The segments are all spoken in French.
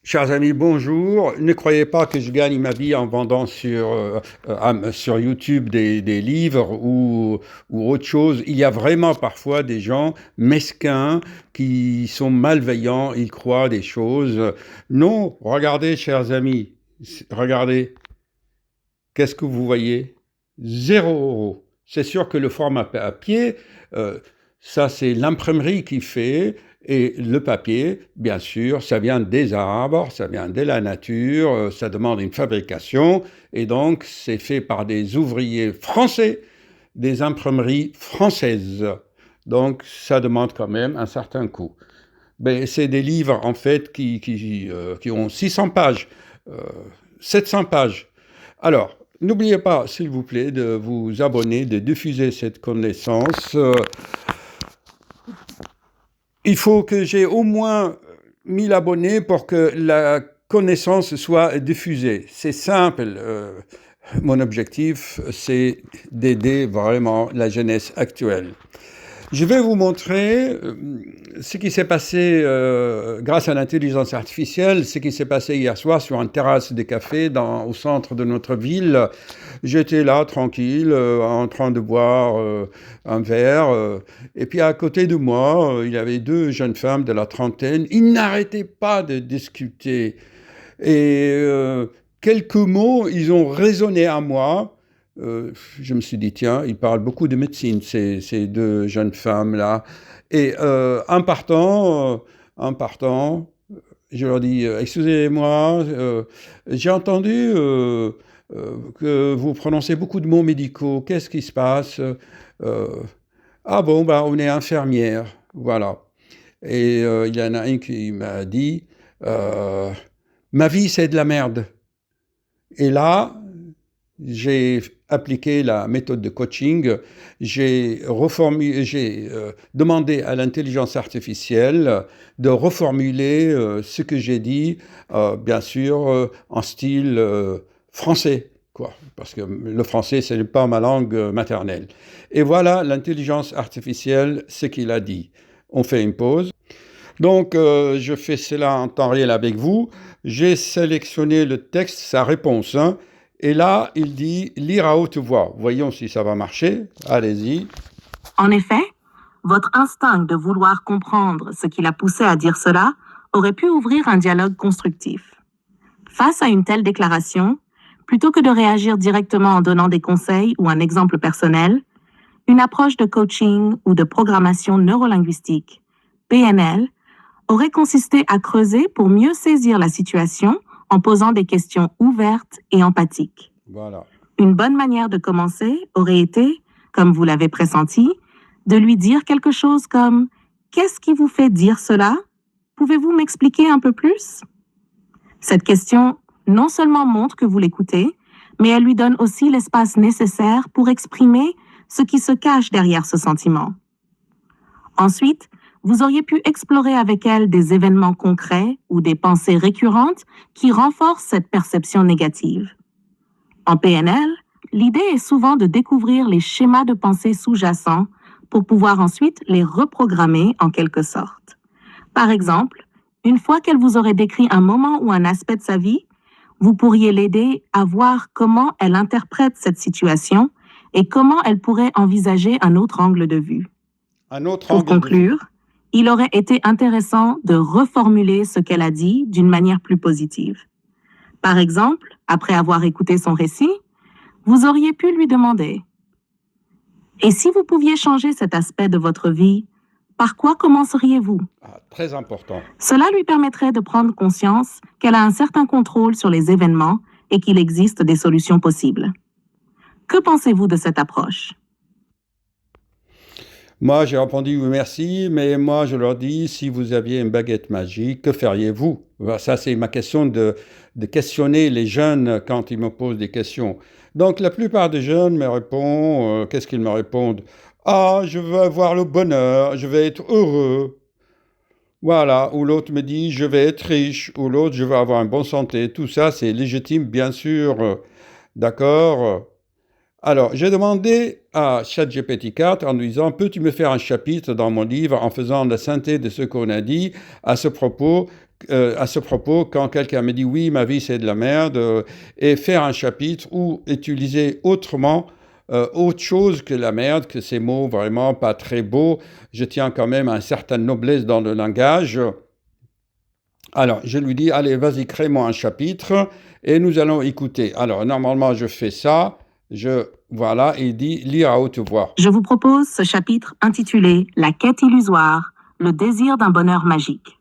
Chers amis, bonjour. Ne croyez pas que je gagne ma vie en vendant sur YouTube des livres ou autre chose. Il y a vraiment parfois des gens mesquins qui sont malveillants, ils croient des choses. Non, regardez, chers amis, regardez, qu'est-ce que vous voyez? 0 euros. C'est sûr que le format papier, euh, ça c'est l'imprimerie qui fait, et le papier, bien sûr, ça vient des arbres, ça vient de la nature, ça demande une fabrication, et donc c'est fait par des ouvriers français, des imprimeries françaises. Donc ça demande quand même un certain coût. Mais c'est des livres en fait qui ont 600 pages, euh, 700 pages. Alors, n'oubliez pas, s'il vous plaît, de vous abonner, de diffuser cette connaissance. Il faut que j'ai au moins 1000 abonnés pour que la connaissance soit diffusée. C'est simple. Mon objectif, c'est d'aider vraiment la jeunesse actuelle. Je vais vous montrer ce qui s'est passé grâce à l'intelligence artificielle, ce qui s'est passé hier soir sur une terrasse de café au centre de notre ville. J'étais là, tranquille, en train de boire un verre. Et puis à côté de moi, il y avait deux jeunes femmes de la trentaine. Ils n'arrêtaient pas de discuter. Et quelques mots, ils ont résonné à moi. Je me suis dit, tiens, ils parlent beaucoup de médecine, ces deux jeunes femmes-là. Et en partant, je leur dis, excusez-moi, j'ai entendu que vous prononcez beaucoup de mots médicaux. Qu'est-ce qui se passe? Ah bon, bah, on est infirmière. Voilà. Et il y en a un qui m'a dit, euh, ma vie, c'est de la merde. Et là, j'ai appliqué la méthode de coaching, j'ai demandé à l'intelligence artificielle de reformuler ce que j'ai dit, bien sûr, en style français, quoi, parce que le français, ce n'est pas ma langue maternelle. Et voilà l'intelligence artificielle, ce qu'il a dit. On fait une pause. Donc, je fais cela en temps réel avec vous. J'ai sélectionné le texte, sa réponse, hein, et là, il dit lire à haute voix. Voyons si ça va marcher. Allez-y. En effet, votre instinct de vouloir comprendre ce qui l'a poussé à dire cela aurait pu ouvrir un dialogue constructif. Face à une telle déclaration, plutôt que de réagir directement en donnant des conseils ou un exemple personnel, une approche de coaching ou de programmation neurolinguistique, PNL, aurait consisté à creuser pour mieux saisir la situation en posant des questions ouvertes et empathiques. Voilà. Une bonne manière de commencer aurait été, comme vous l'avez pressenti, de lui dire quelque chose comme ⁇ Qu'est-ce qui vous fait dire cela? Pouvez-vous m'expliquer un peu plus ?⁇ Cette question non seulement montre que vous l'écoutez, mais elle lui donne aussi l'espace nécessaire pour exprimer ce qui se cache derrière ce sentiment. Ensuite, vous auriez pu explorer avec elle des événements concrets ou des pensées récurrentes qui renforcent cette perception négative. En PNL, l'idée est souvent de découvrir les schémas de pensée sous-jacents pour pouvoir ensuite les reprogrammer en quelque sorte. Par exemple, une fois qu'elle vous aurait décrit un moment ou un aspect de sa vie, vous pourriez l'aider à voir comment elle interprète cette situation et comment elle pourrait envisager un autre angle de vue. Pour conclure, il aurait été intéressant de reformuler ce qu'elle a dit d'une manière plus positive. Par exemple, après avoir écouté son récit, vous auriez pu lui demander « Et si vous pouviez changer cet aspect de votre vie, par quoi commenceriez-vous » Très important. Cela lui permettrait de prendre conscience qu'elle a un certain contrôle sur les événements et qu'il existe des solutions possibles. Que pensez-vous de cette approche? Moi, j'ai répondu oui, merci, mais moi, je leur dis, si vous aviez une baguette magique, que feriez-vous? Ça, c'est ma question de questionner les jeunes quand ils me posent des questions. Donc, la plupart des jeunes me répondent, qu'est-ce qu'ils me répondent? Ah, je veux avoir le bonheur, je vais être heureux. Voilà, ou l'autre me dit, je vais être riche, ou l'autre, je veux avoir une bonne santé. Tout ça, c'est légitime, bien sûr. D'accord? Alors, j'ai demandé à ChatGPT 4 en lui disant, peux-tu me faire un chapitre dans mon livre en faisant la synthèse de ce qu'on a dit à ce propos? à ce propos, quand quelqu'un me dit oui, ma vie c'est de la merde, et faire un chapitre ou utiliser autrement autre chose que la merde, que ces mots vraiment pas très beaux. Je tiens quand même à une certaine noblesse dans le langage. Alors, je lui dis, allez, vas-y, crée-moi un chapitre et nous allons écouter. Alors, normalement, je fais ça. Voilà, il dit, lire à haute voix. Je vous propose ce chapitre intitulé La quête illusoire, le désir d'un bonheur magique.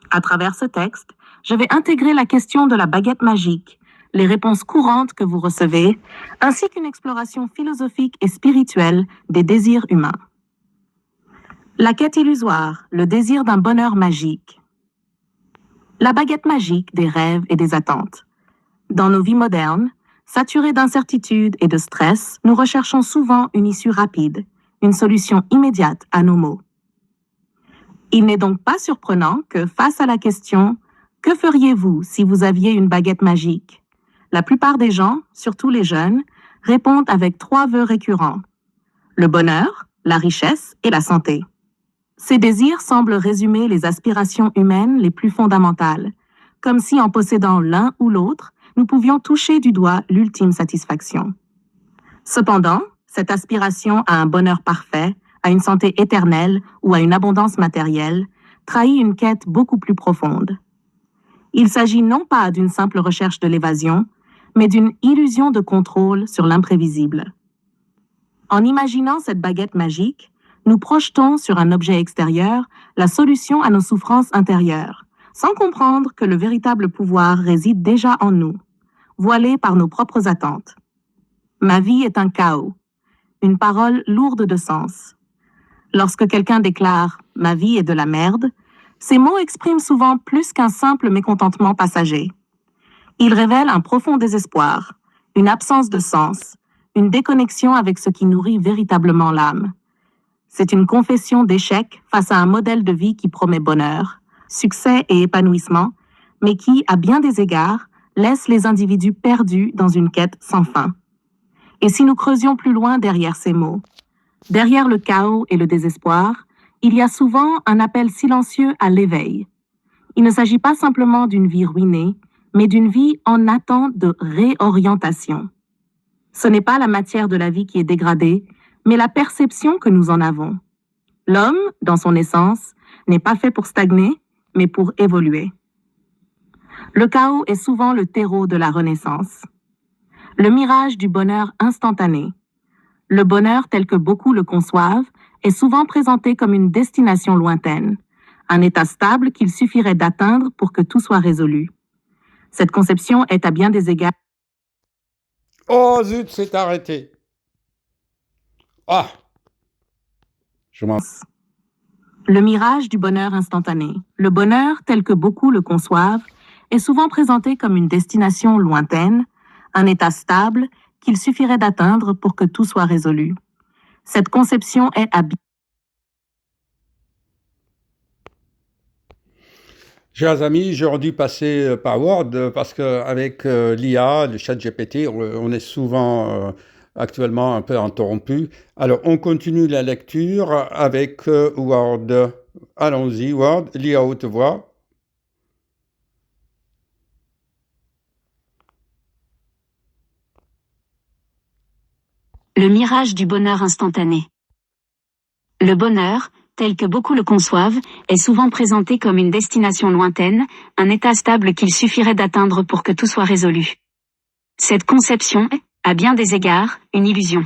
À travers ce texte, je vais intégrer la question de la baguette magique, les réponses courantes que vous recevez, ainsi qu'une exploration philosophique et spirituelle des désirs humains. La quête illusoire, le désir d'un bonheur magique. La baguette magique des rêves et des attentes. Dans nos vies modernes, saturées d'incertitudes et de stress, nous recherchons souvent une issue rapide, une solution immédiate à nos maux. Il n'est donc pas surprenant que, face à la question « Que feriez-vous si vous aviez une baguette magique ?», la plupart des gens, surtout les jeunes, répondent avec 3 vœux récurrents : le bonheur, la richesse et la santé. Ces désirs semblent résumer les aspirations humaines les plus fondamentales, comme si en possédant l'un ou l'autre, nous pouvions toucher du doigt l'ultime satisfaction. Cependant, cette aspiration à un bonheur parfait, à une santé éternelle ou à une abondance matérielle, trahit une quête beaucoup plus profonde. Il s'agit non pas d'une simple recherche de l'évasion, mais d'une illusion de contrôle sur l'imprévisible. En imaginant cette baguette magique, nous projetons sur un objet extérieur la solution à nos souffrances intérieures, sans comprendre que le véritable pouvoir réside déjà en nous, voilé par nos propres attentes. Ma vie est un chaos, une parole lourde de sens. Lorsque quelqu'un déclare « ma vie est de la merde », ces mots expriment souvent plus qu'un simple mécontentement passager. Ils révèlent un profond désespoir, une absence de sens, une déconnexion avec ce qui nourrit véritablement l'âme. C'est une confession d'échec face à un modèle de vie qui promet bonheur, succès et épanouissement, mais qui, à bien des égards, laisse les individus perdus dans une quête sans fin. Et si nous creusions plus loin derrière ces mots, derrière le chaos et le désespoir, il y a souvent un appel silencieux à l'éveil. Il ne s'agit pas simplement d'une vie ruinée, mais d'une vie en attente de réorientation. Ce n'est pas la matière de la vie qui est dégradée, mais la perception que nous en avons. L'homme, dans son essence, n'est pas fait pour stagner, mais pour évoluer. Le chaos est souvent le terreau de la renaissance. Le mirage du bonheur instantané. Le bonheur tel que beaucoup le conçoivent est souvent présenté comme une destination lointaine, un état stable qu'il suffirait d'atteindre pour que tout soit résolu. Cette conception est à bien des égards... Oh zut, c'est arrêté. Ah, je m'en... Le mirage du bonheur instantané. Le bonheur tel que beaucoup le conçoivent est souvent présenté comme une destination lointaine, un état stable qu'il suffirait d'atteindre pour que tout soit résolu. Cette conception est à... Chers amis, j'aurais dû passer par Word parce qu'avec l'IA, le chat GPT, on est souvent actuellement un peu interrompu. Alors, on continue la lecture avec Word. Allons-y, Word, lis à haute voix. Le mirage du bonheur instantané. Le bonheur, tel que beaucoup le conçoivent, est souvent présenté comme une destination lointaine, un état stable qu'il suffirait d'atteindre pour que tout soit résolu. Cette conception est, à bien des égards, une illusion.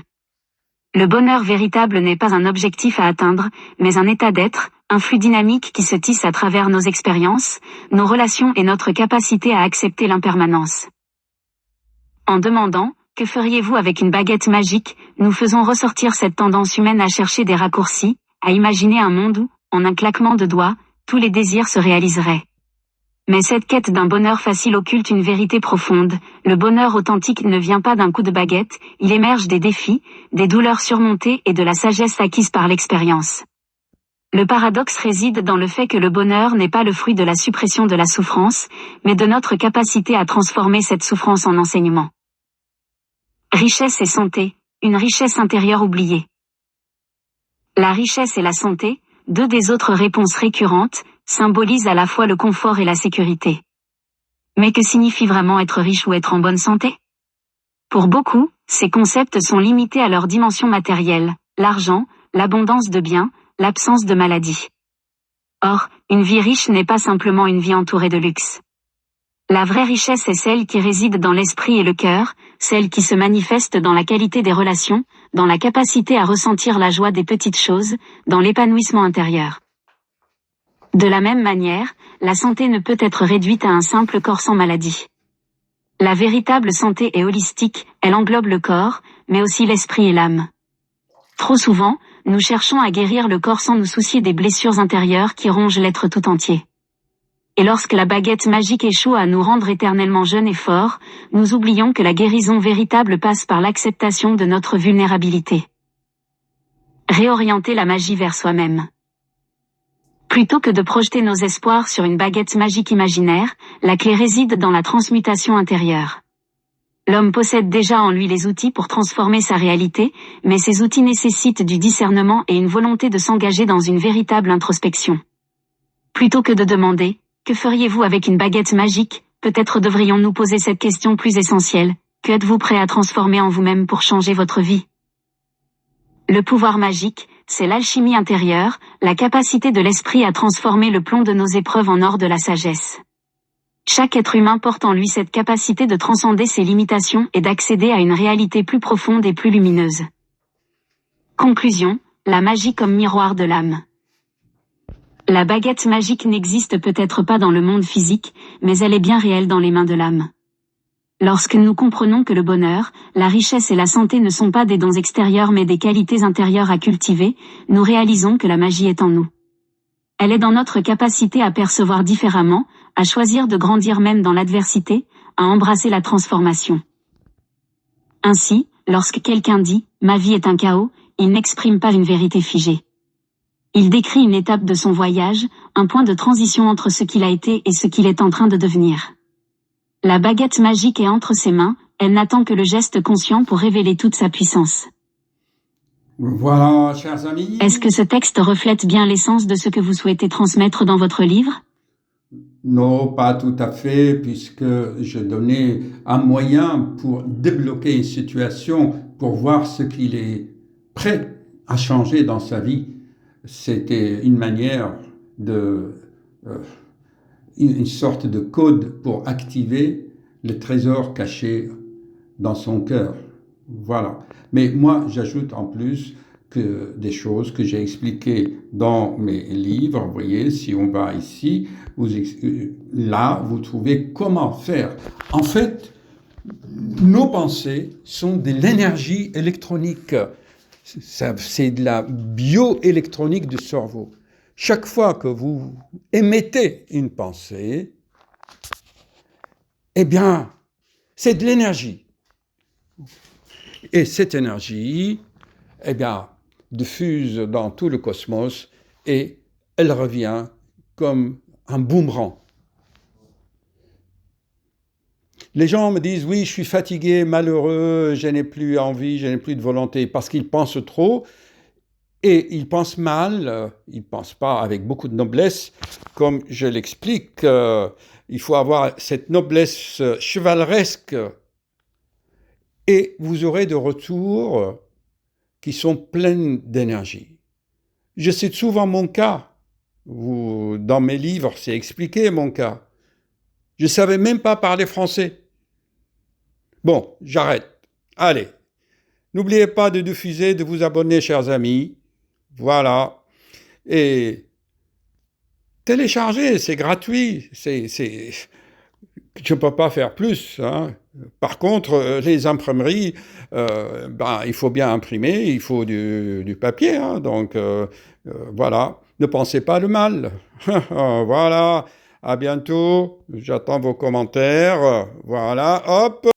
Le bonheur véritable n'est pas un objectif à atteindre, mais un état d'être, un flux dynamique qui se tisse à travers nos expériences, nos relations et notre capacité à accepter l'impermanence. En demandant « Que feriez-vous avec une baguette magique ?», nous faisons ressortir cette tendance humaine à chercher des raccourcis, à imaginer un monde où, en un claquement de doigts, tous les désirs se réaliseraient. Mais cette quête d'un bonheur facile occulte une vérité profonde. Le bonheur authentique ne vient pas d'un coup de baguette, il émerge des défis, des douleurs surmontées et de la sagesse acquise par l'expérience. Le paradoxe réside dans le fait que le bonheur n'est pas le fruit de la suppression de la souffrance, mais de notre capacité à transformer cette souffrance en enseignement. Richesse et santé, une richesse intérieure oubliée. La richesse et la santé, deux des autres réponses récurrentes, symbolise à la fois le confort et la sécurité. Mais que signifie vraiment être riche ou être en bonne santé? Pour beaucoup, ces concepts sont limités à leur dimension matérielle, l'argent, l'abondance de biens, l'absence de maladie. Or, une vie riche n'est pas simplement une vie entourée de luxe. La vraie richesse est celle qui réside dans l'esprit et le cœur, celle qui se manifeste dans la qualité des relations, dans la capacité à ressentir la joie des petites choses, dans l'épanouissement intérieur. De la même manière, la santé ne peut être réduite à un simple corps sans maladie. La véritable santé est holistique, elle englobe le corps, mais aussi l'esprit et l'âme. Trop souvent, nous cherchons à guérir le corps sans nous soucier des blessures intérieures qui rongent l'être tout entier. Et lorsque la baguette magique échoue à nous rendre éternellement jeunes et forts, nous oublions que la guérison véritable passe par l'acceptation de notre vulnérabilité. Réorienter la magie vers soi-même. Plutôt que de projeter nos espoirs sur une baguette magique imaginaire, la clé réside dans la transmutation intérieure. L'homme possède déjà en lui les outils pour transformer sa réalité, mais ces outils nécessitent du discernement et une volonté de s'engager dans une véritable introspection. Plutôt que de demander « Que feriez-vous avec une baguette magique ?», peut-être devrions-nous poser cette question plus essentielle. Que êtes-vous prêt à transformer en vous-même pour changer votre vie? Le pouvoir magique, c'est l'alchimie intérieure, la capacité de l'esprit à transformer le plomb de nos épreuves en or de la sagesse. Chaque être humain porte en lui cette capacité de transcender ses limitations et d'accéder à une réalité plus profonde et plus lumineuse. Conclusion, la magie comme miroir de l'âme. La baguette magique n'existe peut-être pas dans le monde physique, mais elle est bien réelle dans les mains de l'âme. Lorsque nous comprenons que le bonheur, la richesse et la santé ne sont pas des dons extérieurs mais des qualités intérieures à cultiver, nous réalisons que la magie est en nous. Elle est dans notre capacité à percevoir différemment, à choisir de grandir même dans l'adversité, à embrasser la transformation. Ainsi, lorsque quelqu'un dit « ma vie est un chaos », il n'exprime pas une vérité figée. Il décrit une étape de son voyage, un point de transition entre ce qu'il a été et ce qu'il est en train de devenir. La baguette magique est entre ses mains, elle n'attend que le geste conscient pour révéler toute sa puissance. Voilà, chers amis. Est-ce que ce texte reflète bien l'essence de ce que vous souhaitez transmettre dans votre livre? Non, pas tout à fait, puisque je donnais un moyen pour débloquer une situation, pour voir ce qu'il est prêt à changer dans sa vie. C'était une manière une sorte de code pour activer le trésor caché dans son cœur. Voilà. Mais moi, j'ajoute en plus que des choses que j'ai expliquées dans mes livres. Vous voyez, si on va ici, là, vous trouvez comment faire. En fait, nos pensées sont de l'énergie électronique. C'est de la bioélectronique du cerveau. Chaque fois que vous émettez une pensée, eh bien, c'est de l'énergie. Et cette énergie, eh bien, diffuse dans tout le cosmos et elle revient comme un boomerang. Les gens me disent, oui, je suis fatigué, malheureux, je n'ai plus envie, je n'ai plus de volonté, parce qu'ils pensent trop et ils pensent mal, ils ne pensent pas avec beaucoup de noblesse. Comme je l'explique, il faut avoir cette noblesse chevaleresque et vous aurez des retours qui sont pleins d'énergie. Je cite souvent mon cas. Dans mes livres, c'est expliqué mon cas. Je ne savais même pas parler français. Bon, j'arrête. Allez, n'oubliez pas de diffuser, de vous abonner, chers amis. Voilà. Et télécharger, c'est gratuit. Je ne peux pas faire plus. Hein. Par contre, les imprimeries, il faut bien imprimer, il faut du papier. Hein. Donc, voilà. Ne pensez pas le mal. Voilà. À bientôt. J'attends vos commentaires. Voilà. Hop.